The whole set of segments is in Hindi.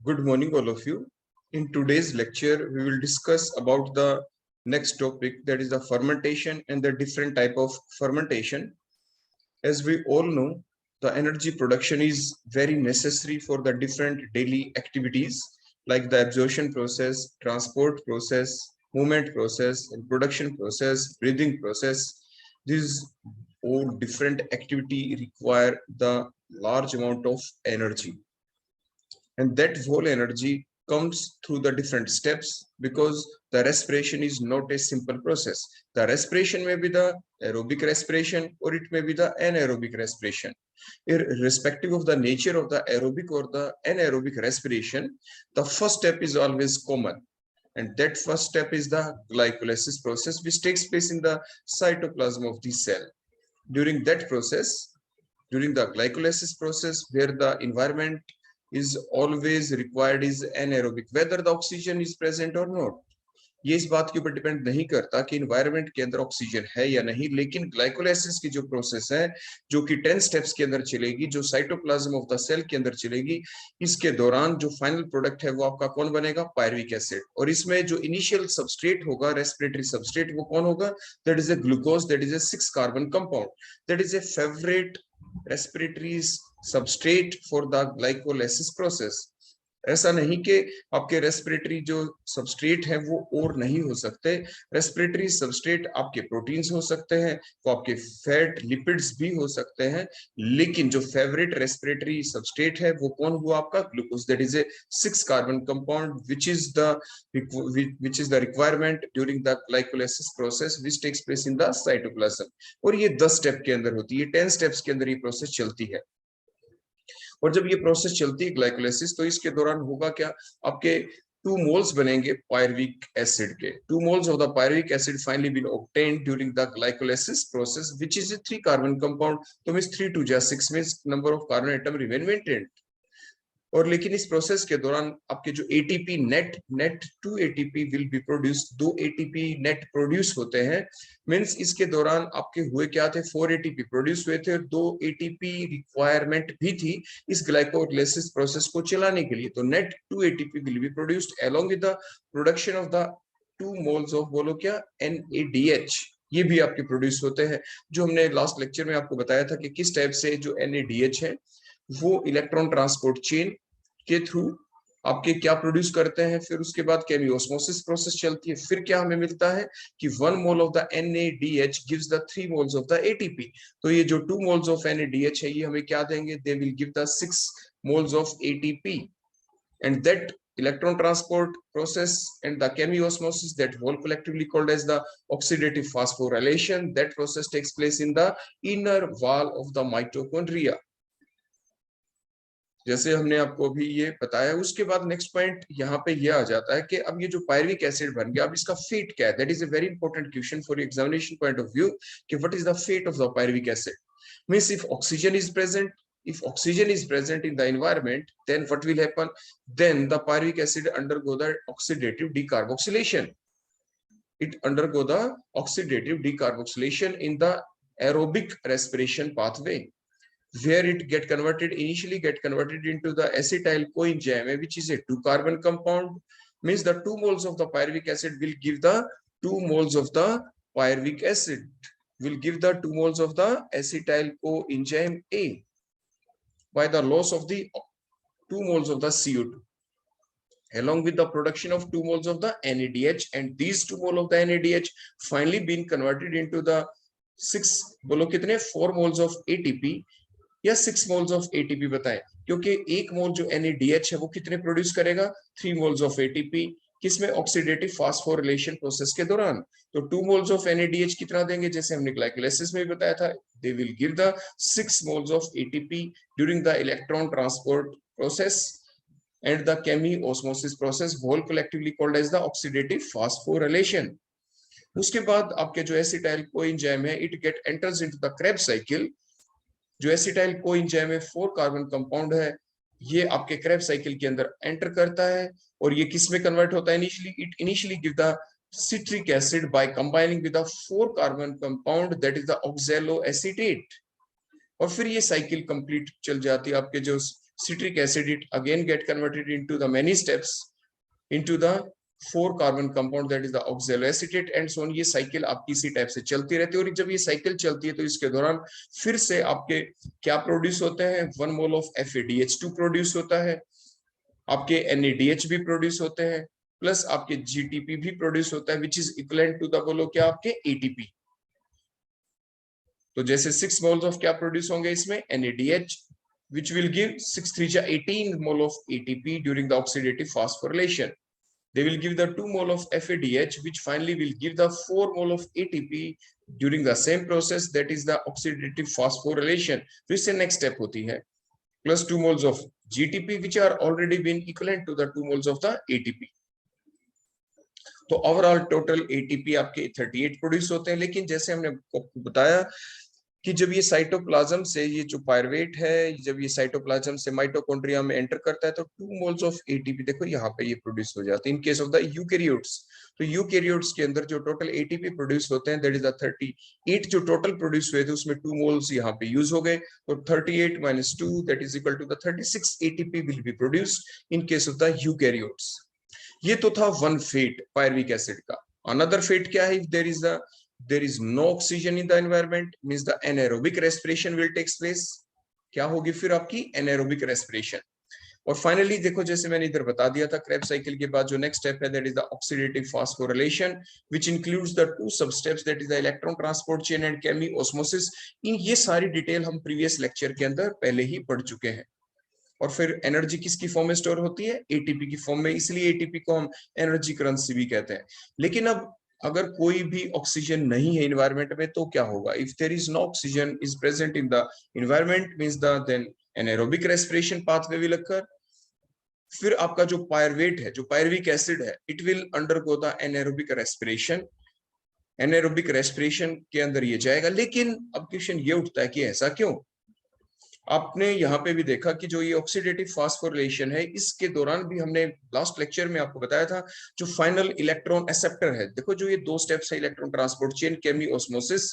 Good morning, all of you. In today's lecture, we will discuss about the next topic, that is the fermentation and the different type of fermentation. As we all know, the energy production is very necessary for the different daily activities like the absorption process, transport process, movement process, and production process, breathing process. These all different activity require the large amount of energy, and that whole energy comes through the different steps, because the respiration is not a simple process. The respiration may be the aerobic respiration or it may be the anaerobic respiration. Irrespective of the nature of the aerobic or the anaerobic respiration, the first step is always common, and that first step is the glycolysis process, which takes place in the cytoplasm of the cell. During that process, during the glycolysis process, where the environment is always required is anaerobic, whether the oxygen is present or not. ये इस बात के ऊपर डिपेंड नहीं करता कि इन्वायरमेंट के अंदर ऑक्सीजन है या नहीं, लेकिन ग्लाइकोलाइसिस की जो प्रोसेस है, जो कि 10 स्टेप्स के अंदर चलेगी, जो साइटोप्लाज्म ऑफ द सेल के अंदर चलेगी, इसके दौरान जो फाइनल प्रोडक्ट है वो आपका कौन बनेगा? Pyruvic acid. और इसमें जो इनिशियल सबस्ट्रेट होगा, रेस्पिरेटरी सबस्ट्रेट, वो कौन होगा? That is a glucose, that is a 6 carbon compound, that is a favourite respiratory substrate for the glycolysis process. ऐसा नहीं कि आपके रेस्पिरेटरी जो सबस्ट्रेट है वो और नहीं हो सकते। रेस्पिरेटरी सबस्ट्रेट आपके प्रोटीन्स हो सकते हैं, वो आपके फैट लिपिड्स भी हो सकते हैं, लेकिन जो फेवरेट रेस्पिरेटरी सबस्ट्रेट है वो कौन हुआ? आपका glucose, that is a 6 carbon compound which is the requirement during the glycolysis process which takes place in the cytoplasm. और ये 10 स्टेप के अंदर होती है, 10 स्टेप्स के अंदर ये प्रोसेस चलती है। और जब ये प्रोसेस चलती है ग्लाइकोलाइसिस, तो इसके दौरान होगा क्या? आपके 2 moles बनेंगे पायरुविक एसिड के। 2 moles of the pyruvic acid finally been obtained during the glycolysis process, which is a 3 carbon compound. तो means 3 2 6 means number of carbon atom remain maintained. और लेकिन इस प्रोसेस के दौरान आपके जो ATP net 2 ATP will be produce, 2 ATP net produce होते हैं। मींस इसके दौरान आपके हुए क्या थे? 4 एटीपी प्रोड्यूस हुए थे और 2 एटीपी रिक्वायरमेंट भी थी इस ग्लाइकोलाइसिस प्रोसेस को चलाने के लिए। तो net 2 ATP will be produced along with the production of the 2 moles of, बोलो क्या? NADH। ये भी आपके प्रोड्यूस होते हैं, जो हमने लास्ट लेक्चर में आपको बताया था कि किस टाइप से जो NADH है वो इलेक्ट्रॉन ट्रांसपोर्ट चेन के थ्रू आपके क्या प्रोड्यूस करते हैं। फिर उसके बाद केमियोस्मोसिस प्रोसेस चलती है। फिर क्या हमें मिलता है कि 1 mole of the NADH gives the 3 moles of the ATP। तो ये जो 2 moles ऑफ NADH है ये हमें क्या देंगे? दे will give the 6 moles of ATP। And that electron transport process and the chemiosmosis, that whole collectively called as the oxidative phosphorylation, that process takes place in the inner wall of the mitochondria, जैसे हमने आपको अभी ये बताया। उसके बाद नेक्स्ट पॉइंट यहाँ पे ये आ जाता है कि अब ये जो पायरुविक एसिड बन गया, अब इसका फेट क्या है? That is a very important question for examination point of view कि what is the fate of the pyruvic acid. Means if oxygen is present, if oxygen is present in the environment, then what will happen? Then the pyruvic acid undergo the oxidative decarboxylation. It undergo the oxidative decarboxylation in the aerobic respiration pathway, where it initially get converted into the acetyl coenzyme, which is a 2 carbon compound. Means the 2 moles of the pyruvic acid will give the 2 moles of the pyruvic acid, will give the 2 moles of the acetyl coenzyme A by the loss of the 2 moles of the CO2, along with the production of 2 moles of the NADH, and these 2 moles of the NADH finally been converted into the 6, बोलो कितने? 4 moles of ATP या 6 moles of ATP बताएं, क्योंकि 1 मोल जो NADH है वो कितने प्रोड्यूस करेगा? 3 moles of ATP। किसमें? ऑक्सीडेटिव फास्फोरिलेशन प्रोसेस के दौरान। तो 2 moles of NADH कितना देंगे? जैसे हमने ग्लाइकोलाइसिस में भी बताया था, they will give the 6 moles of ATP during the electron transport process and the chemiosmosis process, whole collectively called as the oxidative phosphorylation. उसके बाद आपके जो एसिटाइल कोएंजाइम है, it get enters into the Krebs cycle। जो एसिटाइल कोएंजाइम में 4 कार्बन कंपाउंड है, ये आपके Krebs साइकिल के अंदर एंटर करता है और ये किस में कन्वर्ट होता है? It initially give the citric acid by combining with a 4 carbon compound, that is the oxaloacetate। और फिर ये साइकिल कंप्लीट चल जाती है। आपके जो citric acid, it again get converted into the many steps into the 4 carbon compound, that is the oxaloacetate and so on. ये साइकिल आपकी इसी टाइप से चलती रहती है, और जब ये साइकिल चलती है तो इसके दौरान फिर से आपके क्या प्रोड्यूस होते हैं, 1 मोल ऑफ FADH2 प्रोड्यूस होता है, आपके NADH भी प्रोड्यूस होते हैं, प्लस आपके GTP भी प्रोड्यूस होता है, which is equivalent to the बोलो क्या आपके ATP। तो जैसे 6 मोल्स ऑफ क्या प्रोड्यूस होंगे इसमें, NADH, which will give 6 3 18 mole of ATP during the oxidative phosphorylation. They will give the 2 mole of FADH, which finally will give the 4 mole of ATP during the same process, that is the oxidative phosphorylation. फिर से next step होती है, plus 2 moles of GTP, which are already been equivalent to the 2 moles of the ATP. तो ओवरऑल टोटल ATP आपके 38 प्रोड्यूस होते हैं। लेकिन जैसे हमने बताया कि जब ये साइटोप्लाज्म से ये जो पायरुवेट है, जब ये साइटोप्लाज्म से माइटोकॉन्ड्रिया में एंटर करता है तो 2 मोल्स ऑफ ATP देखो यहाँ पे ये प्रोड्यूस हो जाते हैं इन केस ऑफ द यूकैरियोट्स। तो यूकैरियोट्स के अंदर जो टोटल ATP प्रोड्यूस होते हैं, दैट इज द 38 जो टोटल प्रोड्यूस हुए थे उसमें 2 मोल्स यहाँ पे यूज हो गए, और 38 - 2 that is equal to the 36 ATP will be produced in case of the eukaryotes. ये तो था वन फेट पायरुविक एसिड का। अनदर फेट क्या है, if there is no oxygen in the environment, means the anaerobic respiration will take place। क्या होगी फिर आपकी anaerobic respiration। और फाइनली देखो जैसे मैंने इधर बता दिया था, क्रेब्स साइकिल के बाद जो नेक्स्ट स्टेप है, that is the oxidative phosphorylation, which includes the 2 sub steps, that is the electron transport chain and chemiosmosis. इन ये सारी डिटेल हम प्रीवियस लेक्चर के अंदर पहले ही पढ़ चुके हैं। और फिर एनर्जी किसकी फॉर्म में स्टोर होती है, ATP की फॉर्म में, इसलिए ATP को हम एनर्जी करेंसी भी कहते हैं। लेकिन अब अगर कोई भी ऑक्सीजन नहीं है इन्वायरमेंट में तो क्या होगा, if there is no oxygen is present in the environment, means the then anaerobic respiration pathway will occur. फिर आपका जो पायरुवेट है, जो पायरुविक एसिड है, it will undergo the anaerobic respiration. Anaerobic respiration के अंदर ये जाएगा। लेकिन अब क्वेश्चन ये उठता है कि ऐसा क्यों। आपने यहाँ पे भी देखा कि जो ये ऑक्सीडेटिव फास्फोरिलेशन है, इसके दौरान भी हमने लास्ट लेक्चर में आपको बताया था, जो फाइनल इलेक्ट्रॉन एक्सेप्टर है, देखो जो ये 2 स्टेप्स है, इलेक्ट्रॉन ट्रांसपोर्ट चेन, केमी ऑस्मोसिस,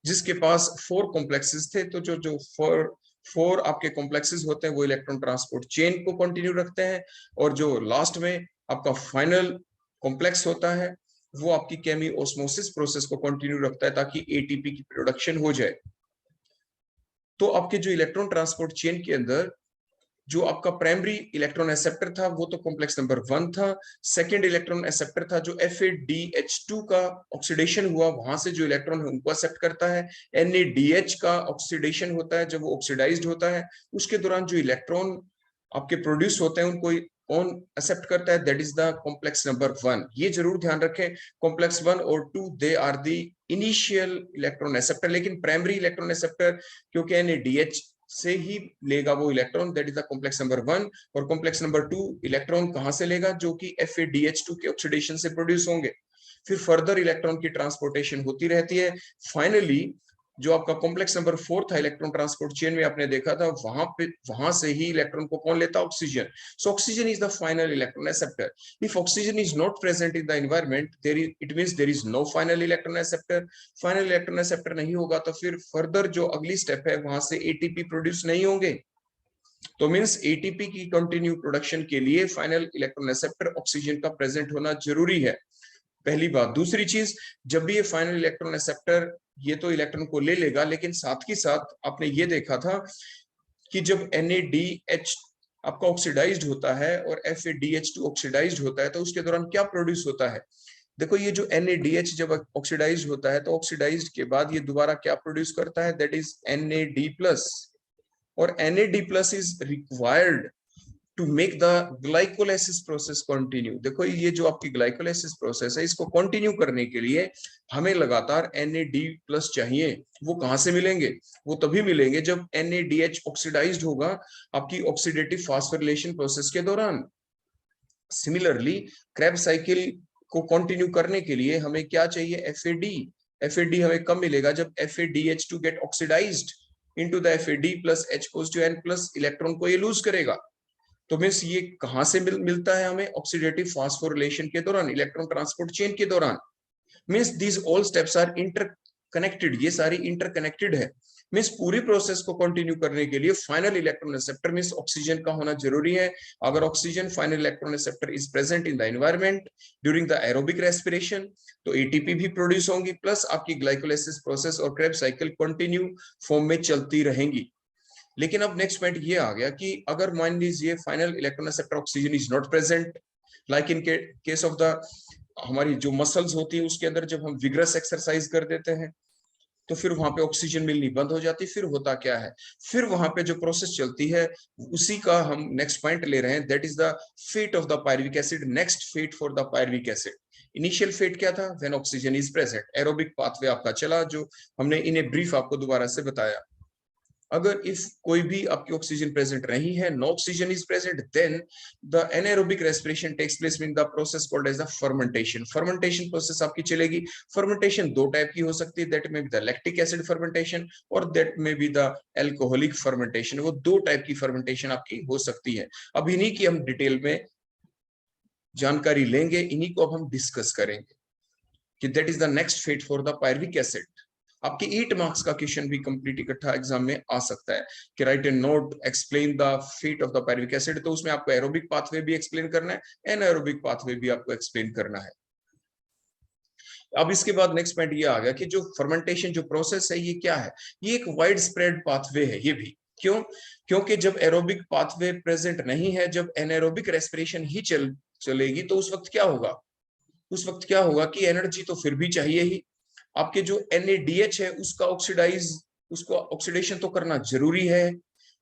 जिसके पास 4 कॉम्प्लेक्सेस थे। तो जो 4 आपके कॉम्प्लेक्सेस होते हैं वो इलेक्ट्रॉन ट्रांसपोर्ट चेन को कंटिन्यू रखते हैं, और जो लास्ट में आपका फाइनल कॉम्प्लेक्स होता है वो आपकी केमी ऑस्मोसिस प्रोसेस को कंटिन्यू रखता है ताकि ATP की प्रोडक्शन हो जाए। तो आपके जो इलेक्ट्रॉन ट्रांसपोर्ट चेन के अंदर जो आपका प्राइमरी इलेक्ट्रॉन एक्सेप्टर था वो तो कॉम्प्लेक्स नंबर 1 था। सेकंड इलेक्ट्रॉन एक्सेप्टर था जो FADH2 का ऑक्सीडेशन हुआ, वहां से जो इलेक्ट्रॉन है उनको एक्सेप्ट करता है। NADH का ऑक्सीडेशन होता है, जब वो ऑक्सीडाइज्ड होता है उसके दौरान जो इलेक्ट्रॉन आपके प्रोड्यूस होते हैं उनको कौन एक्सेप्ट करता है, that is the complex number 1। ये जरूर ध्यान रखें, कॉम्प्लेक्स 1 और 2 they are the initial electron acceptor. लेकिन प्राइमरी इलेक्ट्रॉन एक्सेप्टर क्योंकि NADH से ही लेगा वो electron, that is the complex number 1। और कॉम्प्लेक्स नंबर 2 इलेक्ट्रॉन कहां से लेगा, जो कि FADH2 के ऑक्सीडेशन से प्रोड्यूस होंगे। फिर फर्दर इलेक्ट्रॉन की ट्रांसपोर्टेशन होती रहती है। फाइनली जो आपका कॉम्प्लेक्स नंबर 4 था इलेक्ट्रॉन ट्रांसपोर्ट चेन में आपने देखा था, वहां से ही इलेक्ट्रॉन को कौन लेता, oxygen. So oxygen is the final electron acceptor. If oxygen is not present in the environment, it means there is no final electron acceptor. Final electron acceptor नहीं होगा तो फिर फर्दर जो अगली स्टेप है वहां से ATP प्रोड्यूस नहीं होंगे। तो मींस ATP की कंटिन्यू प्रोडक्शन के लिए फाइनल इलेक्ट्रॉन एक्सेप्टर ऑक्सीजन का प्रेजेंट होना जरूरी है, पहली बात। दूसरी चीज, जब भी ये फाइनल इलेक्ट्रॉन एक्सेप्टर ये तो इलेक्ट्रॉन को ले लेगा, लेकिन साथ ही साथ आपने ये देखा था कि जब NADH आपका ऑक्सीडाइज्ड होता है और FADH2 ऑक्सीडाइज्ड होता है तो उसके दौरान क्या प्रोड्यूस होता है। देखो ये जो NADH जब ऑक्सीडाइज्ड होता है तो ऑक्सीडाइज्ड के बाद ये दोबारा क्या प्रोड्यूस करता है, दैट इज NAD+। और NAD+ is required to make the glycolysis process continue. देखो ये जो आपकी ग्लाइकोलाइसिस प्रोसेस है, इसको कंटिन्यू करने के लिए हमें लगातार NAD+ चाहिए। वो कहां से मिलेंगे, वो तभी मिलेंगे जब NADH ऑक्सीडाइज्ड होगा आपकी ऑक्सीडेटिव फास्फोरिलेशन प्रोसेस के दौरान। सिमिलरली क्रेब्स साइकिल को कंटिन्यू करने के लिए हमें क्या चाहिए, FAD हमें कब मिलेगा, जब FADH2 get oxidized into the FAD+ H+ N+ electron को ये लूज करेगा। तो मींस ये कहां से मिलता है हमें, ऑक्सीडेटिव फास्फोरिलेशन के दौरान, इलेक्ट्रॉन ट्रांसपोर्ट चेन के दौरान। Means these all steps are interconnected, ये सारी इंटरकनेक्टेड है। मीन्स पूरी प्रोसेस को कंटिन्यू करने के लिए final electron acceptor means oxygen का होना जरूरी है। अगर oxygen final electron acceptor is present in the environment during the aerobic respiration तो एटीपी भी प्रोड्यूस होंगी, प्लस आपकी ग्लाइकोलाइसिस प्रोसेस और क्रेब्स साइकिल कंटिन्यू फॉर्म में चलती रहेंगी। लेकिन अब नेक्स्ट पॉइंट ये आ गया कि अगर मान लीजिए final electron acceptor oxygen is not present, like in case of the हमारी जो मसल्स होती है उसके अंदर जब हम विग्रस एक्सरसाइज कर देते हैं तो फिर वहां पे ऑक्सीजन मिलनी बंद हो जाती है। फिर होता क्या है, फिर वहां पे जो प्रोसेस चलती है उसी का हम नेक्स्ट पॉइंट ले रहे हैं, that is the fate of the pyruvic acid. Next fate for the pyruvic acid, initial fate क्या था, when oxygen is present, aerobic pathway आपका चला जो हमने इन ए ब्रीफ आपको दोबारा से बताया। अगर इफ कोई भी आपकी ऑक्सीजन प्रेजेंट नहीं है, no oxygen is present, then the anaerobic respiration takes place in the process called as the fermentation. Fermentation process आपकी चलेगी। फर्मेंटेशन दो टाइप की हो सकती है, दैट में be the lactic acid fermentation और दैट में बी द एल्कोहलिक फर्मेंटेशन। वो दो टाइप की फर्मेंटेशन आपकी हो सकती है। अब इन्हीं की हम डिटेल में जानकारी लेंगे, इन्हीं को अब हम डिस्कस करेंगे कि that is the next fate for the pyruvic acid. आपकी 8 मार्क्स का क्वेश्चन भी कंप्लीट इकट्ठा एग्जाम में आ सकता है कि write a note explain the fate of the pyruvic acid. तो उसमें आपको एरोबिक पाथवे भी एक्सप्लेन करना है, एनाएरोबिक पाथवे भी आपको एक्सप्लेन करना है। अब इसके बाद नेक्स्ट पॉइंट ये आ गया कि जो फर्मेंटेशन जो प्रोसेस है ये क्या है, ये एक वाइड स्प्रेड पाथवे है। ये भी क्यों, क्योंकि जब एरोबिक पाथवे प्रेजेंट नहीं है, जब एनाएरोबिक रेस्पिरेशन ही चलेगी तो उस वक्त क्या होगा, उस वक्त क्या होगा कि एनर्जी तो फिर भी चाहिए ही। आपके जो NaDH है उसको ऑक्सीडेशन तो करना जरूरी है।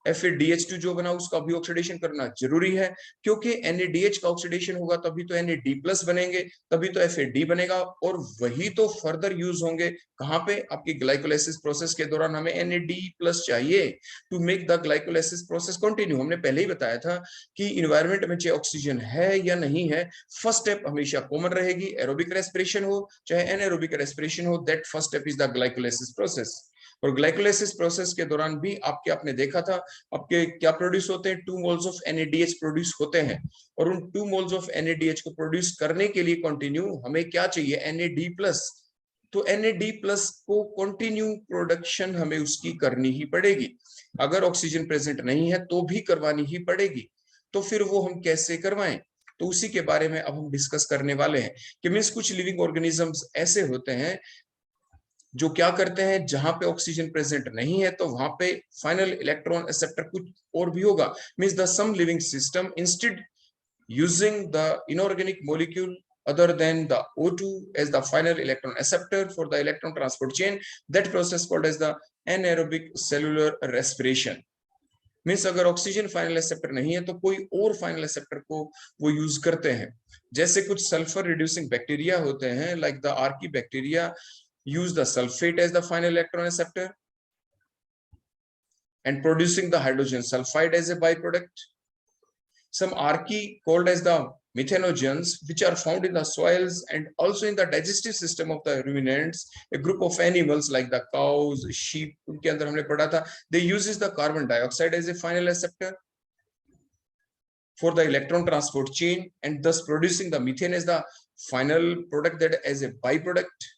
FeDH2 जो बना उसका भी ऑक्सीडेशन करना जरूरी है, क्योंकि NaDH का ऑक्सीडेशन होगा तभी तो Na+ बनेंगे, तभी तो Fad बनेगा और वही तो फर्दर यूज होंगे कहां पे, आपकी ग्लाइकोलाइसिस प्रोसेस के दौरान हमें Na+ चाहिए to make the glycolysis process continue. हमने पहले ही बताया था कि इन्वायरमेंट में चाहे ऑक्सीजन है या नहीं है, फर्स्ट स्टेप हमेशा कॉमन रहेगी, एरोबिक रेस्पिरेशन हो चाहे एनाएरोबिक रेस्पिरेशन हो, that first step is the glycolysis process. और ग्लाइकोलाइसिस प्रोसेस के दौरान भी आपने देखा था आपके क्या प्रोड्यूस होते हैं, 2 मोल्स ऑफ NaDH प्रोड्यूस होते हैं। और उन 2 मोल्स ऑफ NaDH को प्रोड्यूस करने के लिए कंटिन्यू हमें क्या चाहिए, NAD+। तो NAD+ को कंटिन्यू प्रोडक्शन हमें उसकी करनी ही पड़ेगी। अगर ऑक्सीजन प्रेजेंट नहीं है तो भी करवानी ही पड़ेगी। तो फिर वो हम कैसे करवाएं, तो उसी के बारे में अब हम डिस्कस करने वाले हैं कि मींस कुछ लिविंग ऑर्गेनिजम्स ऐसे होते हैं जो क्या करते हैं, जहां पे ऑक्सीजन प्रेजेंट नहीं है तो वहां पे फाइनल इलेक्ट्रॉन एक्सेप्टर कुछ और भी होगा। Means the some living system instead using the inorganic molecule other than the O2 as the final electron acceptor for the electron transport chain, that process called as the anaerobic cellular respiration। Means अगर ऑक्सीजन फाइनल एक्सेप्टर नहीं है तो कोई और फाइनल एक्सेप्टर को वो यूज करते हैं। जैसे कुछ सल्फर रिड्यूसिंग बैक्टीरिया होते हैं like the Archie bacteria use the sulfate as the final electron acceptor and producing the hydrogen sulfide as a byproduct. Some archaea called as the methanogens, which are found in the soils and also in the digestive system of the ruminants, a group of animals like the cows, sheep, उनके अंदर हमने पढ़ा था, they uses the carbon dioxide as a final acceptor for the electron transport chain and thus producing the methane as the final product, that as a byproduct.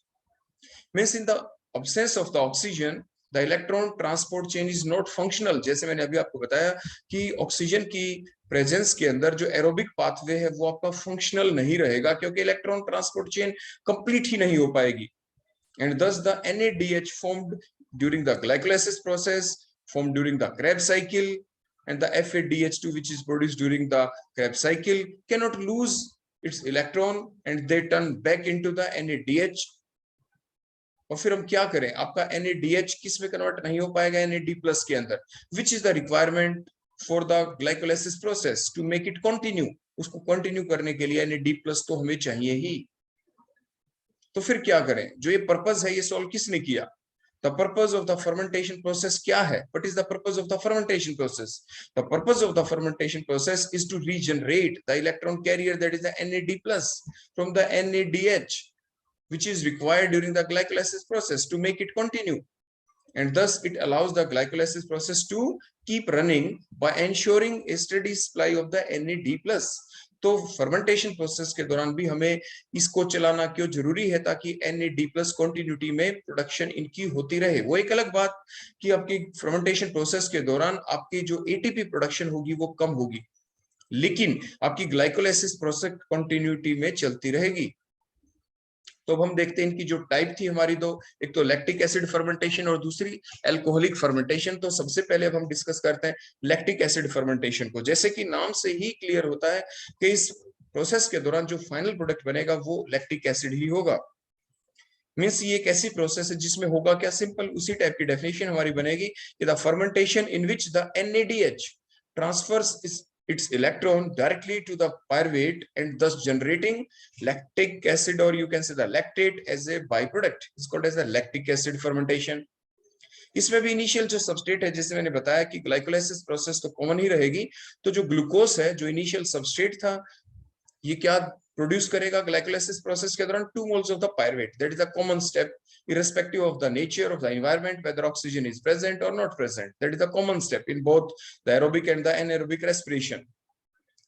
Means in the absence of the oxygen, the electron transport chain is not functional। जैसे मैंने अभी आपको बताया कि ऑक्सीजन की प्रेजेंस के अंदर जो एरोबिक पाथवे है वो आपका फंक्शनल नहीं रहेगा, क्योंकि इलेक्ट्रॉन ट्रांसपोर्ट चेन कंप्लीट ही नहीं हो पाएगी। And thus the NADH formed during the glycolysis process, formed during the Krebs cycle, and the FADH2 which is produced during the Krebs cycle cannot lose its electron and they turn back into the NADH। और फिर हम क्या करें, आपका NADH किस में कन्वर्ट नहीं हो पाएगा, NAD+ के अंदर, which is the requirement for the glycolysis process to make it continue. उसको कंटिन्यू करने के लिए NAD+ तो हमें चाहिए ही। तो फिर क्या करें, जो ये पर्पस है ये सॉल्व किसने किया, the purpose of the fermentation process क्या है, what is the purpose of the fermentation process. The purpose of the fermentation process is to regenerate the electron carrier that is the NAD+ from the NADH which is required during the glycolysis process to make it continue, and thus it allows the glycolysis process to keep running by ensuring a steady supply of the NAD+। तो फर्मेंटेशन प्रोसेस के दौरान भी हमें इसको चलाना क्यों जरूरी है, ताकि Na+ कंटिन्यूटी में प्रोडक्शन इनकी होती रहे। वो एक अलग बात कि आपकी फर्मेंटेशन प्रोसेस के दौरान आपकी जो एटीपी प्रोडक्शन होगी वो कम होगी, लेकिन आपकी ग्लाइकोलाइसिस प्रोसेस कंटिन्यूटी में चलती रहेगी। तो अब हम देखते हैं इनकी जो टाइप थी हमारी दो, एक तो लैक्टिक एसिड फर्मेंटेशन और दूसरी अल्कोहलिक फर्मेंटेशन। तो सबसे पहले अब हम डिस्कस करते हैं लैक्टिक एसिड फर्मेंटेशन को। जैसे कि नाम से ही क्लियर होता है कि इस प्रोसेस के दौरान जो फाइनल प्रोडक्ट बनेगा वो लैक्टिक एसिड ही होगा। मीन्स ये एक ऐसी प्रोसेस है जिसमें होगा क्या, सिंपल उसी टाइप की डेफिनेशन हमारी बनेगी कि the fermentation in which the NADH transfers its electron directly to the pyruvate and thus generating lactic acid, or you can say the lactate as a byproduct. It's called as the lactic acid fermentation. इसमें भी इनिशियल जो सबस्ट्रेट है, जैसे मैंने बताया कि ग्लाइकोलाइसिस प्रोसेस तो कॉमन ही रहेगी, तो जो ग्लूकोज है जो इनिशियल सबस्ट्रेट था, ये क्या प्रोड्यूस करेगा ग्लाइकोलाइसिस प्रोसेस के दौरान, 2 moles of the pyruvate. That is the common step irrespective of the nature of the environment, whether oxygen is present or not present. That is the common step in both the aerobic and the anaerobic respiration.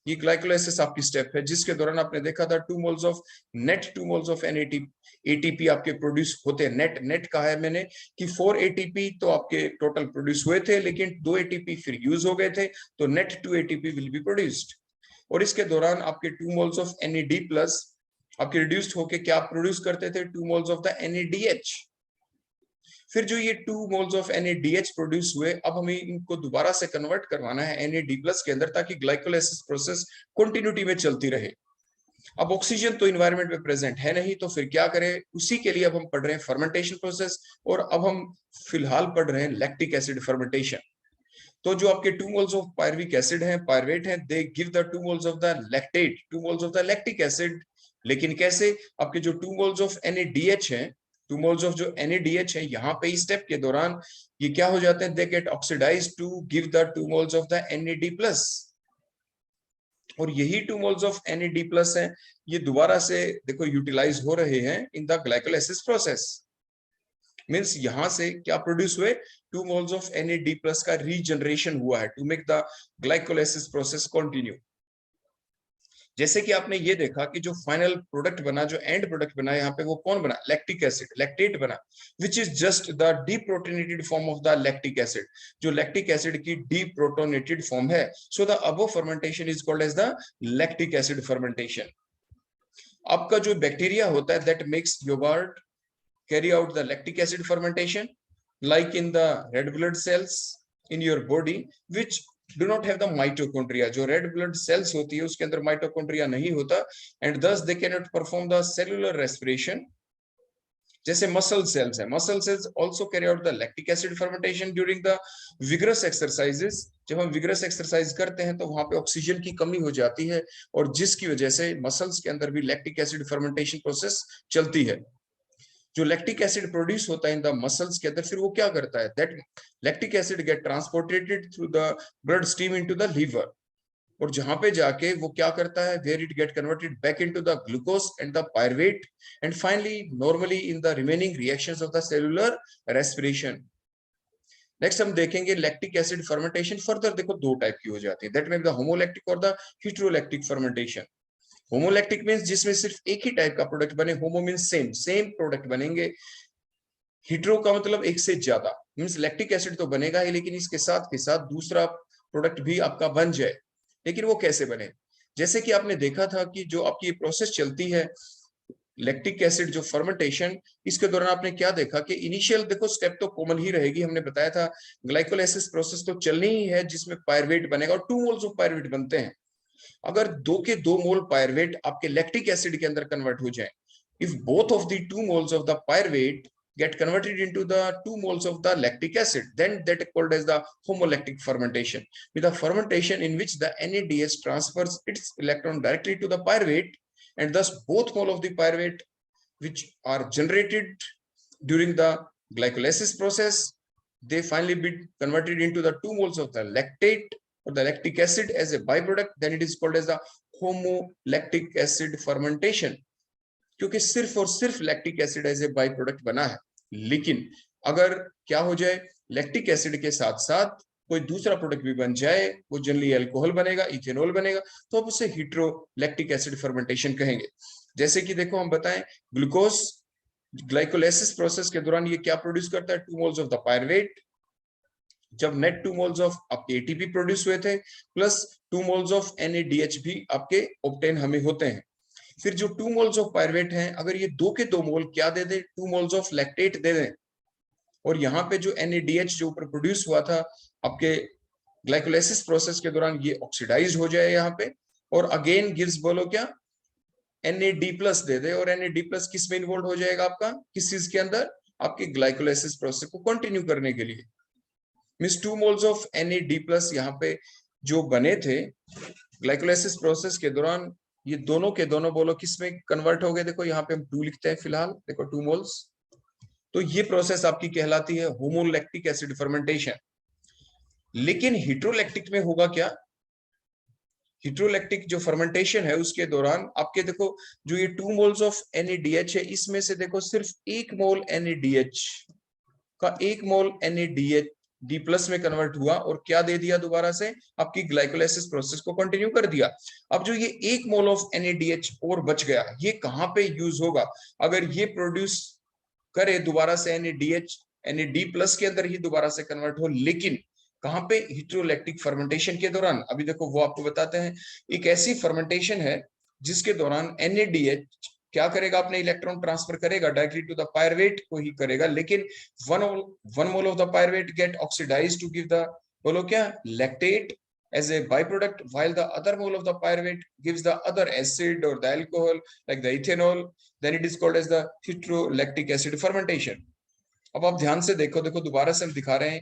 ये ग्लाइकोलाइसिस आपकी स्टेप है जिसके दौरान आपने देखा था 2 moles of net 2 moles of ATP आपके प्रोड्यूस होते हैं। नेट कहा है मैंने कि 4 ATP तो आपके टोटल प्रोड्यूस हुए थे, लेकिन 2 ATP फिर यूज हो गए थे, तो net 2 ATP will be produced. और इसके दौरान आपके 2 moles of NAD+ आपके रिड्यूस्ड होके क्या प्रोड्यूस करते थे, 2 moles of the NADH। फिर जो ये 2 moles of NADH प्रोड्यूस हुए, अब हमें इनको दोबारा से कन्वर्ट करवाना है NAD+ के अंदर, ताकि ग्लाइकोलाइसिस प्रोसेस कंटिन्यूटी में चलती रहे। अब ऑक्सीजन तो इन्वायरमेंट में प्रेजेंट है नहीं, तो फिर क्या करें, उसी के लिए अब हम पढ़ रहे हैं फर्मेंटेशन प्रोसेस, और अब हम फिलहाल पढ़ रहे हैं लैक्टिक एसिड फर्मेंटेशन। तो जो आपके 2 moles of pyruvic acid है, पायरुवेट है, they give the 2 moles of the lactate, 2 moles of the lactic acid। लेकिन कैसे, आपके जो 2 moles of NADH है, 2 moles of जो NADH है, यहाँ पे इस स्टेप के दौरान ये क्या हो जाते हैं, they get oxidized to give the 2 moles of the NAD+। और यही 2 moles of NAD+ है, ये दोबारा से देखो यूटिलाइज हो रहे हैं in the glycolysis process. Means यहां से क्या प्रोड्यूस हुए, 2 moles of NAD+ का रीजनरेशन हुआ है to make the glycolysis process continue. जैसे कि आपने ये देखा कि जो फाइनल प्रोडक्ट बना, जो एंड प्रोडक्ट बना, यहाँ पे वो कौन बना, लैक्टिक एसिड, लैक्टेट बना, which is just the deprotonated form of the lactic acid, जो लैक्टिक एसिड की डीप्रोटोनेटेड फॉर्म है। So the above fermentation is called as the lactic acid fermentation. आपका जो बैक्टीरिया होता है that makes yogurt carry out the lactic acid fermentation, like in the red blood cells in your body which do not have the mitochondria। जो red blood cells होती है उसके अंदर mitochondria नहीं होता, and thus they cannot perform the cellular respiration। जैसे मसल सेल्स है, muscle cells also carry out the lactic acid fermentation during the vigorous exercises. जब हम विग्रस एक्सरसाइज करते हैं तो वहां पे ऑक्सीजन की कमी हो जाती है, और जिसकी वजह से मसल्स के अंदर भी लैक्टिक एसिड फर्मेंटेशन प्रोसेस चलती है। जो लैक्टिक एसिड प्रोड्यूस होता है इन द मसल्स के अंदर, फिर वो क्या करता है, that lactic acid get transported through the blood stream into the liver, और जहां पे जाके वो क्या करता है, where it get converted back into the glucose and the pyruvate, and finally normally in the remaining reactions of the cellular respiration. Next हम देखेंगे लैक्टिक एसिड फर्मेंटेशन फर्दर, देखो 2 टाइप की हो जाती है, दैट मे बी द होमोलैक्टिक और द हेटेरोलैक्टिक फर्मेंटेशन। होमोलैक्टिक मींस जिसमें सिर्फ एक ही टाइप का प्रोडक्ट बने, होमो मींस सेम प्रोडक्ट बनेंगे, हेटेरो का मतलब एक से ज्यादा, मींस लैक्टिक एसिड तो बनेगा ही, लेकिन इसके साथ के साथ दूसरा प्रोडक्ट भी आपका बन जाए। लेकिन वो कैसे बने, जैसे कि आपने देखा था कि जो आपकी प्रोसेस चलती है लैक्टिक एसिड जो फर्मेंटेशन, इसके दौरान आपने क्या देखा कि इनिशियल देखो स्टेप तो कॉमन ही रहेगी, हमने बताया था ग्लाइकोलाइसिस प्रोसेस तो चलनी ही है जिसमें पायरुवेट बनेगा, और 2 moles ऑफ पायरुवेट बनते हैं। अगर 2 के 2 मोल पायरुवेट आपके लैक्टिक एसिड के अंदर कन्वर्ट हो जाए, if both of the 2 moles of the pyruvate get converted into the 2 moles of the lactic acid, then that is called as the homolactic fermentation, with a fermentation in which the NADH transfers its electron directly to the pyruvate, and thus both mole of the pyruvate which are generated during the glycolysis process, they finally be converted into the 2 moles of the lactate or the lactic acid as a byproduct, then it is called as the homolactic acid fermentation, क्योंकि सिर्फ और सिर्फ lactic acid as a by product बना है। लेकिन अगर क्या हो जाए, लैक्टिक एसिड के साथ साथ कोई दूसरा प्रोडक्ट भी बन जाए, वो जनरली अल्कोहल बनेगा, इथेनॉल बनेगा, तो आप उसे हीट्रोलैक्टिक एसिड फर्मेंटेशन कहेंगे। जैसे कि देखो हम बताएं, ग्लूकोज ग्लाइकोलाइसिस प्रोसेस के दौरान ये क्या प्रोड्यूस करता है, 2 मोल्स ऑफ द पायरुवेट। जब नेट 2 मोल्स ऑफ आपके एटीपी प्रोड्यूस हुए थे, प्लस 2 मोल्स ऑफ NADH भी आपके ऑब्टेन हमें होते हैं। फिर जो 2 मोल्स ऑफ पायरुवेट हैं, अगर ये 2 के 2 मोल क्या दे दे, 2 मोल्स ऑफ लैक्टेट दे दें, और यहाँ पे जो NADH जो ऊपर प्रोड्यूस हुआ था आपके ग्लाइकोलाइसिस प्रोसेस के दौरान, ये ऑक्सीडाइज हो जाए यहाँ पे, और अगेन गिव्स, बोलो क्या, NAD+ दे दे, और NAD+ किस में इन्वॉल्व हो जाएगा आपका, किस चीज के अंदर, आपके ग्लाइकोलाइसिस प्रोसेस को कंटिन्यू करने के लिए। मींस 2 मोल्स ऑफ NAD+ यहाँ पे जो बने थे ग्लाइकोलाइसिस प्रोसेस के दौरान, ये दोनों के दोनों बोलो किस में कन्वर्ट हो गए, देखो यहाँ पे हम 2 लिखते हैं फिलहाल, देखो 2 मोल्स। तो ये प्रोसेस आपकी कहलाती है होमोलैक्टिक एसिड फर्मेंटेशन। लेकिन हीट्रोलैक्टिक में होगा क्या, हीट्रोलैक्टिक जो फर्मेंटेशन है उसके दौरान आपके देखो, जो ये 2 मोल्स ऑफ NADH है, इसमें से देखो सिर्फ 1 मोल NADH का 1 मोल NAD+ में कन्वर्ट हुआ, और क्या दे दिया दोबारा से, आपकी ग्लाइकोलाइसिस प्रोसेस को कंटिन्यू कर दिया। अब जो ये 1 मोल ऑफ NADH और बच गया, ये कहां पे यूज होगा, अगर ये प्रोड्यूस करे दोबारा से NAD+ के अंदर ही दोबारा से कन्वर्ट हो, लेकिन कहां पे, हीट्रोलैक्टिक फर्मेंटेशन के दौरान। अभी देखो वो आपको बताते हैं, एक ऐसी फर्मेंटेशन है जिसके दौरान NADH क्या करेगा, अपने इलेक्ट्रॉन ट्रांसफर करेगा डायरेक्टली टू द पायरुवेट को ही करेगा, लेकिन one mole of the pyruvate get oxidized to give the, बोलो क्या, lactate as a byproduct, while the other mole of the pyruvate gives the other acid or the alcohol like the ethanol. Then it is called as the heterolactic acid fermentation. अब आप ध्यान से देखो, देखो दोबारा से हम दिखा रहे हैं,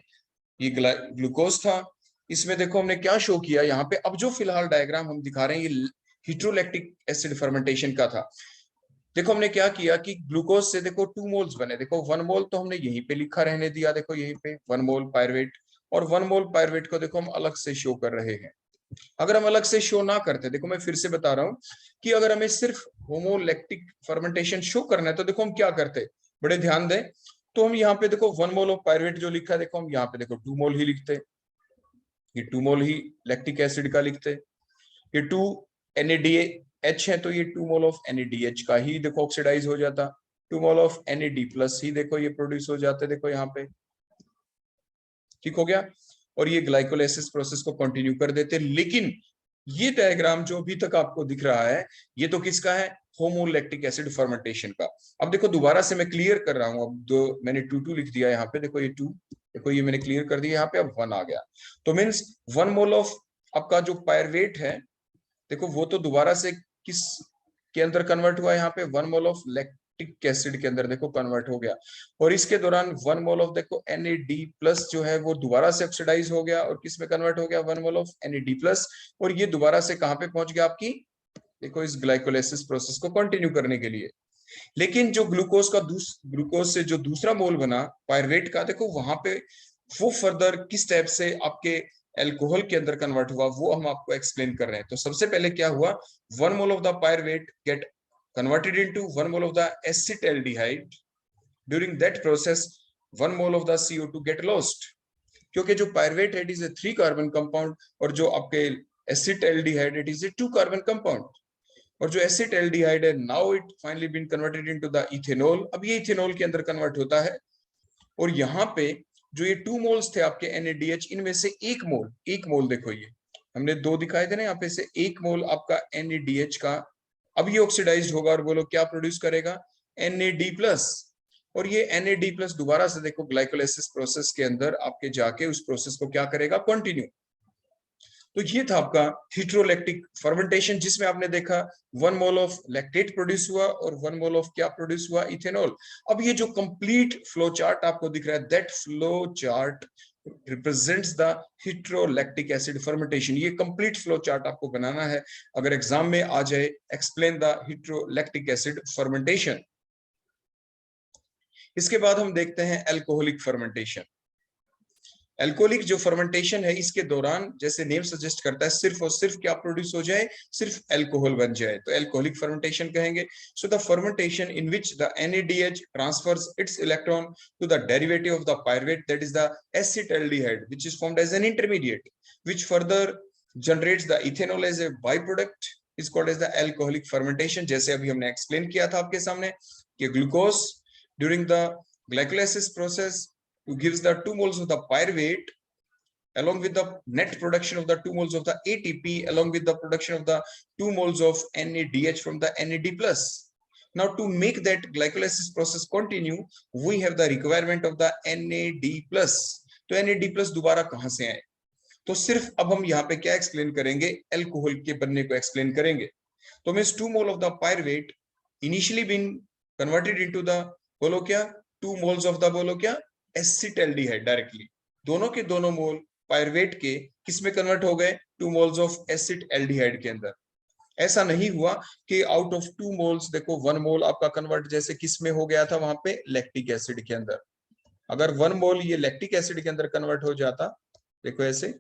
ये ग्लूकोज था, इसमें देखो हमने क्या शो किया यहाँ पे। अब जो फिलहाल डायग्राम हम दिखा रहे हैं, ये हीट्रोलैक्टिक एसिड फर्मेंटेशन का था। देखो हमने क्या किया कि ग्लूकोज से देखो 2 मोल्स बने, देखो 1 मोल तो हमने यहीं पे लिखा रहने दिया, देखो यहीं पे 1 मोल पायरुवेट, और 1 मोल पायरुवेट को देखो हम अलग से शो कर रहे हैं। अगर हम अलग से शो ना करते, देखो मैं फिर से बता रहा हूं कि अगर हमें सिर्फ होमोलैक्टिक फर्मेंटेशन शो करना है, तो देखो हम क्या करते, बड़े ध्यान दें, तो हम यहाँ पे देखो 1 मोल ऑफ पायरुवेट जो लिखा है, देखो हम यहाँ पे देखो 2 मोल ही लिखते, ये 2 मोल ही लैक्टिक एसिड का लिखते, ये 2 NADH है, तो ये 2 मोल ऑफ NADH का ही देखो ऑक्सीडाइज हो जाता, 2 मोल ऑफ NAD+ ही देखो ये प्रोड्यूस हो जाते, देखो यहाँ पे, ठीक हो गया, और ये ग्लाइकोलाइसिस प्रोसेस को कंटिन्यू कर देते। लेकिन ये डायग्राम जो अभी तक आपको दिख रहा है, ये तो किसका है, होमोलैक्टिक एसिड फर्मेंटेशन का। अब देखो दोबारा से मैं क्लियर कर रहा हूं, अब दो मैंने 2 लिख दिया यहाँ पे, देखो ये 2, देखो ये मैंने क्लियर कर दिया यहाँ पे, अब 1 आ गया, तो मीन्स 1 मोल ऑफ आपका जो पायरुवेट है, देखो वो तो दोबारा से किस के अंदर कन्वर्ट हुआ, यहाँ पे 1 मोल ऑफ लैक्टिक एसिड के अंदर देखो कन्वर्ट हो गया, और इसके दौरान 1 मोल ऑफ देखो NAD+ जो है वो दोबारा से ऑक्सीडाइज हो गया, और किस में कन्वर्ट हो गया, 1 मोल ऑफ NAD+, और ये दोबारा से कहां पे पहुंच गया आपकी, देखो इस ग्लाइकोलाइसिस प्रोसेस को कंटिन्यू करने के लिए। लेकिन जो ग्लूकोज से जो दूसरा मोल बना पायरुवेट का, देखो वहां पे वो फर्दर किस टाइप से आपके अल्कोहल के अंदर कन्वर्ट हुआ, वो हम आपको एक्सप्लेन कर रहे हैं। तो सबसे पहले क्या हुआ, 1 mole of the pyruvate get converted into 1 mole of the acetaldehyde. During that process 1 mole of the CO2 get lost, क्योंकि जो पायरुवेट है it is a 3 carbon compound, और जो आपके acetaldehyde it is a 2 carbon compound, और जो एसिटाल्डिहाइड है now it finally been converted into the ethanol. अब ये इथेनॉल के अंदर कन्वर्ट होता है, और यहाँ पे जो ये 2 मोल्स थे आपके NADH, इनमें से 1 मोल देखो, ये हमने 2 दिखाए थे ना, यहाँ पे से 1 मोल आपका NADH का, अब ये ऑक्सीडाइज्ड होगा, और बोलो क्या प्रोड्यूस करेगा, NAD+, और ये NAD+ दोबारा से देखो ग्लाइकोलाइसिस प्रोसेस के अंदर आपके जाके उस प्रोसेस को क्या करेगा, कंटिन्यू। तो ये था आपका हीट्रोलैक्टिक फर्मेंटेशन, जिसमें आपने देखा 1 मोल ऑफ लैक्टेट प्रोड्यूस हुआ, और 1 मोल ऑफ क्या प्रोड्यूस हुआ, इथेनॉल। अब ये जो कंप्लीट फ्लो चार्ट आपको दिख रहा है, that flow chart represents the heterolactic acid fermentation. ये कंप्लीट फ्लो चार्ट आपको बनाना है, अगर एग्जाम में आ जाए, explain the heterolactic acid fermentation। इसके बाद हम देखते हैं अल्कोहलिक फर्मेंटेशन। एल्कोहलिक जो फर्मेंटेशन है इसके दौरान जैसे नेम सजेस्ट करता है सिर्फ और सिर्फ क्या प्रोड्यूस हो जाए, सिर्फ एल्कोहल बन जाए, तो एल्कोहलिक फर्मेंटेशन कहेंगे। So the fermentation in which the NADH transfers its electron to the derivative of the pyruvate that is the acetaldehyde which is formed as an intermediate which further generates the ethanol as a by product is called as the alcoholic fermentation. जैसे अभी हमने एक्सप्लेन किया था आपके सामने कि glucose during the glycolysis process gives the 2 moles of the pyruvate along with the net production of the 2 moles of the ATP along with the production of the 2 moles of NADH from the NAD+. Now to make that glycolysis process continue, we have the requirement of the NAD+. तो NAD+ दोबारा कहां से आए? तो सिर्फ अब हम यहाँ पे क्या एक्सप्लेन करेंगे, एल्कोहल के बनने को एक्सप्लेन करेंगे। तो means 2 mole of the pyruvate initially been converted into the, बोलो क्या, 2 मोल्स ऑफ द, बोलो क्या, एसिटाल्डिहाइड। डायरेक्टली दोनों के दोनों मोल पायरुवेट के किस में कन्वर्ट हो गए, 2 मोल्स ऑफ एसिटाल्डिहाइड के अंदर। ऐसा नहीं हुआ कि आउट ऑफ 2 मोल्स देखो 1 मोल आपका कन्वर्ट जैसे किस में हो गया था, वहां पे लैक्टिक एसिड के अंदर। अगर 1 मोल ये लैक्टिक एसिड के अंदर कन्वर्ट हो जाता, देखो ऐसे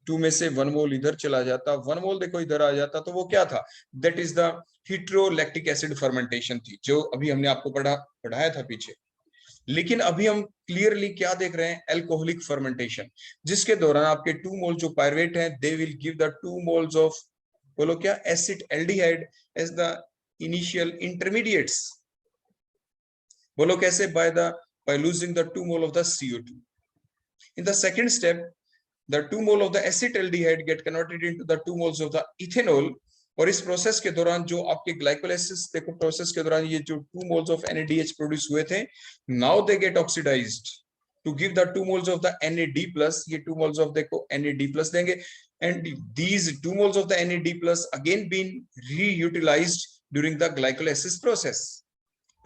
2 में से 1 मोल इधर चला जाता, 1 मोल देखो इधर आ जाता, तो वो क्या था, that is the heterolactic acid fermentation थी, जो अभी हमने आपको पढ़ाया था पीछे। लेकिन अभी हम क्लियरली क्या देख रहे हैं, एल्कोहलिक फर्मेंटेशन, जिसके दौरान आपके 2 मोल जो पायरुवेट है they will give the 2 moles of, बोलो क्या, acetaldehyde as the initial intermediates. बोलो कैसे, by losing the 2 mole of the CO2. In the second step, the 2 mole of the acetaldehyde get converted into the 2 moles of the ethanol, और इस प्रोसेस के दौरान जो आपके ग्लाइकोलाइसिस देखो प्रोसेस के दौरान ये जो 2 moles of NADH प्रोड्यूस हुए थे, now they get oxidized to give the 2 moles of the NAD+, ये 2 moles of देखो NAD+ देंगे, and these 2 moles of the NAD+ again been reutilized during the glycolysis process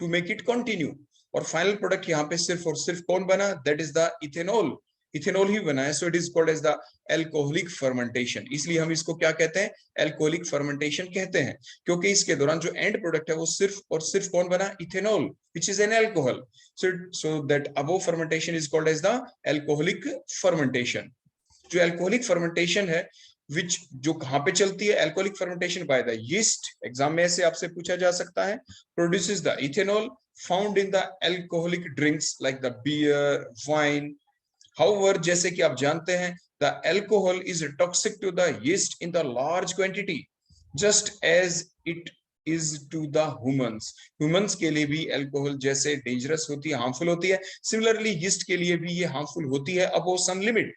to make it continue, और फाइनल प्रोडक्ट यहाँ पे सिर्फ और सिर्फ कौन बना, that is the ethanol. Ethanol ही बना है, so it is called as the alcoholic fermentation. इसलिए हम इसको क्या कहते हैं, एल्कोहलिक फर्मेंटेशन कहते हैं, क्योंकि इसके दौरान जो एंड प्रोडक्ट है वो सिर्फ और सिर्फ कौन बना, ethanol which is an alcohol. So that above fermentation is called as the alcoholic fermentation. जो एल्कोहलिक फर्मेंटेशन है विच जो कहां पे चलती है, alcoholic fermentation by the yeast, exam में ऐसे आपसे पूछा जा सकता है, produces the ethanol found in the alcoholic drinks like the beer, wine. However जैसे कि आप जानते हैं, the alcohol is toxic to the yeast in the large quantity just as it is to the humans. Humans के लिए भी अल्कोहल जैसे डेंजरस होती है, हार्मफुल होती है, सिमिलरली यीस्ट के लिए भी ये हार्मफुल होती है above some limit,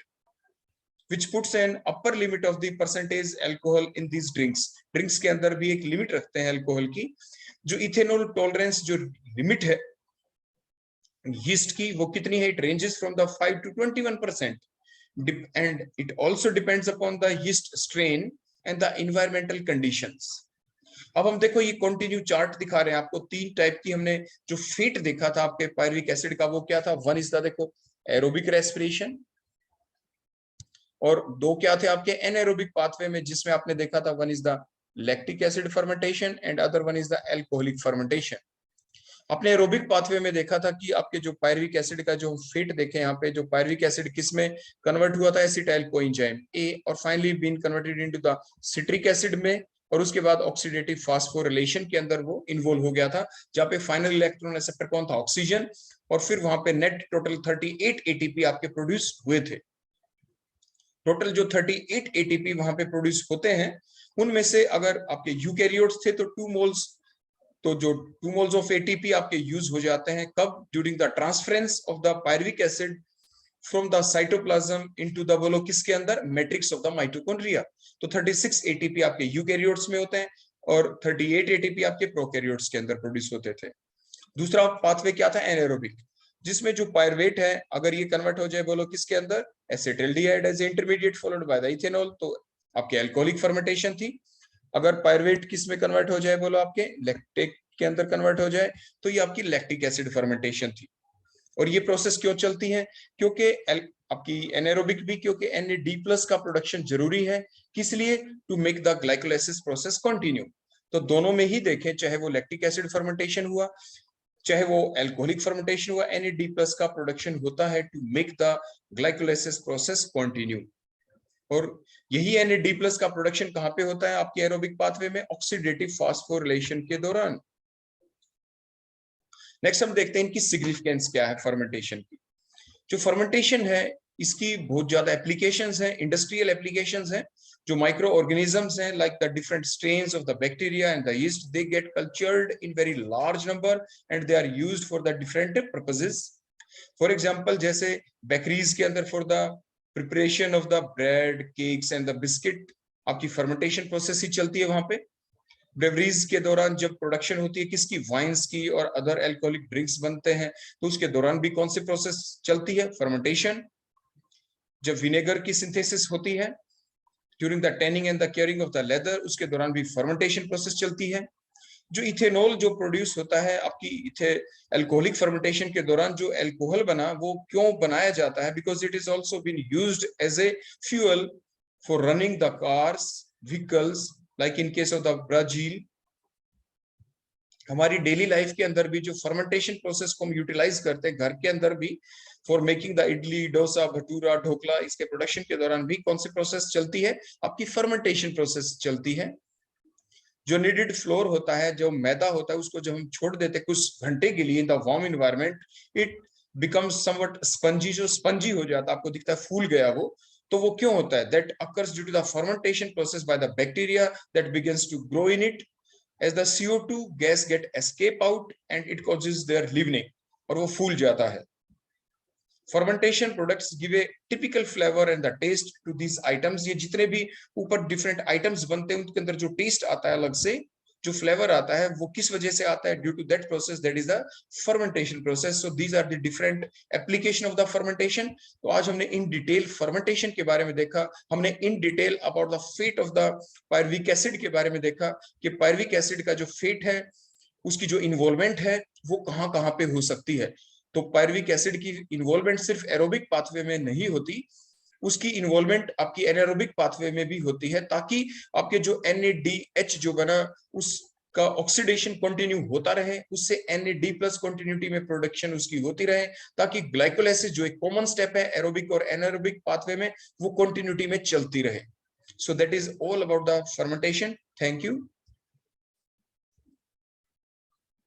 which puts an upper limit of the percentage alcohol in these drinks. Drinks के अंदर भी एक लिमिट रखते हैं अल्कोहल की। जो इथेनॉल टॉलरेंस जो लिमिट है यीस्ट की वो कितनी है, it ranges from the 5 to 21%, and it also depends upon the yeast strain and the environmental conditions. अब हम देखो ये कंटिन्यू चार्ट दिखा रहे हैं आपको, 3 टाइप की हमने जो फेट देखा था आपके पायरुविक एसिड का, वो क्या था, 1 इज द देखो एरोबिक रेस्पिरेशन, और 2 क्या थे आपके एनाएरोबिक पाथवे में, जिसमें आपने देखा था 1 is the lactic acid fermentation and other 1 is the alcoholic fermentation. अपने एरोबिक पाथवे में देखा था कि आपके जो पायरुविक एसिड का जो फेट देखे यहाँ पे, जो पायरुविक एसिड किस में कन्वर्ट हुआ था, एसिटाइल कोएंजाइम ए, और finally been converted into the citric acid में, और उसके बाद ऑक्सीडेटिव फास्फोरिलेशन के अंदर वो इन्वॉल्व हो गया था, जहाँ पे फाइनल इलेक्ट्रॉन एक्सेप्टर कौन था, ऑक्सीजन, और फिर वहां पे नेट टोटल 38 एटीपी आपके प्रोड्यूस हुए थे। टोटल जो 38 एटीपी वहां पे प्रोड्यूस होते हैं, उनमें से अगर आपके यूकैरियोट्स थे तो 2 मोल्स, तो जो 2 मोल्स ऑफ एटीपी आपके यूज हो जाते हैं कब, during the transference of the pyruvic acid from the cytoplasm into the, बोलो किसके अंदर, मैट्रिक्स ऑफ द माइटोकॉन्ड्रिया। तो 36 एटीपी आपके यूकैरियोट्स में होते हैं और 38 एटीपी आपके प्रोकैरियोट्स के अंदर प्रोड्यूस होते थे। दूसरा पाथवे क्या था, एनाएरोबिक, जिसमें जो पायरुवेट है अगर ये कन्वर्ट हो जाए, बोलो किसके अंदर, acetaldehyde as intermediate followed by the ethanol, तो आपके अल्कोहलिक फर्मेंटेशन थी। अगर पायरुवेट किस में कन्वर्ट हो जाए, बोलो आपके लैक्टिक के अंदर कन्वर्ट हो जाए, तो ये आपकी लैक्टिक एसिड फर्मेंटेशन थी। और ये प्रोसेस क्यों चलती है, क्योंकि आपकी एनाएरोबिक भी, क्योंकि NAD+ का प्रोडक्शन जरूरी है, किस लिए, to make the glycolysis process continue. तो दोनों में ही देखें, चाहे वो लैक्टिक एसिड फर्मेंटेशन हुआ, चाहे वो एल्कोहलिक फर्मेंटेशन हुआ, Na+ का प्रोडक्शन होता है to make the glycolysis process continue. और यही Na+ का प्रोडक्शन कहां पे होता है आपकी एरोबिक पाथवे में? ऑक्सीडेटिव फास्फोरिलेशन के दौरान। नेक्स्ट हम देखते हैं इनकी सिग्निफिकेंस क्या है फर्मेंटेशन की। जो फर्मेंटेशन है इसकी बहुत ज्यादा एप्लीकेशंस हैं, इंडस्ट्रियल एप्लीकेशंस हैं। जो माइक्रो ऑर्गेनिजम्स हैं like the different strains of the bacteria and the yeast, they get cultured in very large number and they are used for the different purposes. For example जैसे बेकरीज के अंदर for the preparation of the bread, cakes and the biscuit, आपकी फर्मेंटेशन प्रोसेस ही चलती है वहां पे। ब्रेवरीज के दौरान जब प्रोडक्शन होती है किसकी? वाइन्स की और अदर अल्कोहलिक ड्रिंक्स बनते हैं, तो उसके दौरान भी कौन सी प्रोसेस चलती है? फर्मेंटेशन। जब विनेगर की सिंथेसिस होती है during the tanning and the curing of the leather, उसके दौरान भी फर्मेंटेशन प्रोसेस चलती है। जो इथेनॉल जो प्रोड्यूस होता है आपकी इथे अल्कोहलिक फर्मेंटेशन के दौरान, जो अल्कोहल बना वो क्यों बनाया जाता है? Because it is also been used as a fuel for running the cars, vehicles, like in case of the Brazil. हमारी डेली लाइफ के अंदर भी जो फर्मेंटेशन प्रोसेस को हम यूटिलाइज करते हैं घर के अंदर भी, for making the idli, dosa, bhatura, dhokla, इसके प्रोडक्शन के दौरान भी कौन सी प्रोसेस चलती है? आपकी फर्मेंटेशन प्रोसेस चलती है। जो नीडेड फ्लोर होता है, जो मैदा होता है, उसको जब हम छोड़ देते हैं कुछ घंटे के लिए in the warm environment, it becomes somewhat spongy, जो स्पंजी हो जाता है, आपको दिखता है फूल गया वो। तो वो क्यों होता है? That occurs due to the fermentation process by the bacteria that begins to grow in it as the CO2 gas get escape out and it causes their leavening, और वो फूल जाता है। Fermentation products give a typical flavour and the taste to this items. ये जितने भी ऊपर डिफरेंट आइटम्स बनते हैं उनके अंदर जो टेस्ट आता है अलग से, जो फ्लेवर आता है, वो किस वजह से आता है? Due to that process, that is the fermentation process. So these are the different application of the fermentation. तो आज हमने इन डिटेल फर्मेंटेशन के बारे में देखा, हमने in detail about the fate of the pyruvic acid के बारे में देखा कि पायरुविक एसिड का जो फेट है, उसकी जो इन्वॉल्वमेंट है वो कहां कहां पे हो सकती है। तो पायरुविक एसिड की इन्वॉल्वमेंट सिर्फ एरोबिक पाथवे में नहीं होती, उसकी इन्वॉल्वमेंट आपकी एनारोबिक पाथवे में भी होती है, ताकि आपके जो NADH जो बना उसका ऑक्सीडेशन कंटिन्यू होता रहे, उससे Na+ कंटिन्यूटी में प्रोडक्शन उसकी होती रहे, ताकि ग्लाइकोलाइसिस जो एक कॉमन स्टेप है एरोबिक और एनारोबिक पाथवे में, वो कंटिन्यूटी में चलती रहे। So that is all about the fermentation. Thank you.